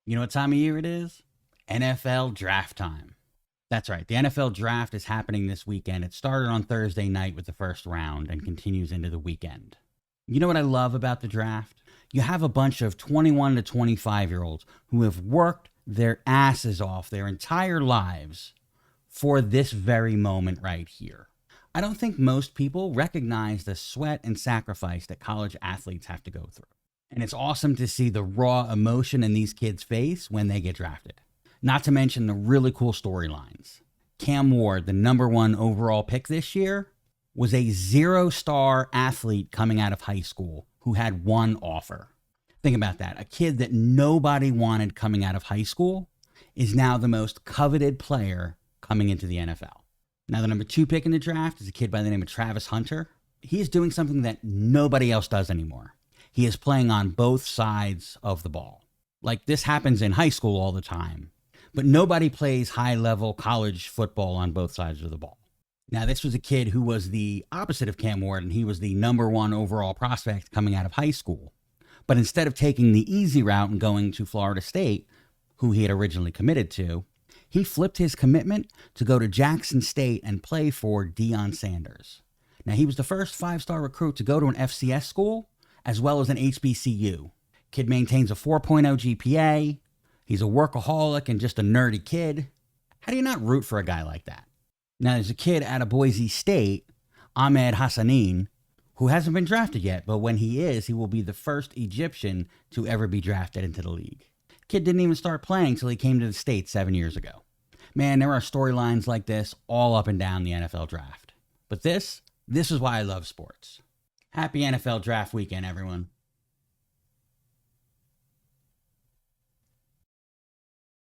You know what time of year it is? NFL draft time. That's right. The NFL draft is happening this weekend. It started on Thursday night with the first round and continues into the weekend. You know what I love about the draft? You have a bunch of 21 to 25-year-olds who have worked their asses off their entire lives for this very moment right here. I don't think most people recognize the sweat and sacrifice that college athletes have to go through. And it's awesome to see the raw emotion in these kids' face when they get drafted. Not to mention the really cool storylines. Cam Ward, the #1 overall pick this year, was a 0-star athlete coming out of high school who had one offer. Think about that. A kid that nobody wanted coming out of high school is now the most coveted player coming into the NFL. Now, the #2 pick in the draft is a kid by the name of Travis Hunter. He is doing something that nobody else does anymore. He is playing on both sides of the ball. Like, this happens in high school all the time, but nobody plays high-level college football on both sides of the ball. Now, this was a kid who was the opposite of Cam Ward, and he was the #1 overall prospect coming out of high school. But instead of taking the easy route and going to Florida State, who he had originally committed to, he flipped his commitment to go to Jackson State and play for Deion Sanders. Now, he was the first 5-star recruit to go to an FCS school, as well as an HBCU. Kid maintains a 4.0 GPA. He's a workaholic and just a nerdy kid. How do you not root for a guy like that? Now, there's a kid out of Boise State, Ahmed Hassanin, who hasn't been drafted yet, but when he is, he will be the first Egyptian to ever be drafted into the league. Kid didn't even start playing till he came to the States 7 years ago. Man, there are storylines like this all up and down the NFL draft. But this is why I love sports. Happy NFL draft weekend, everyone.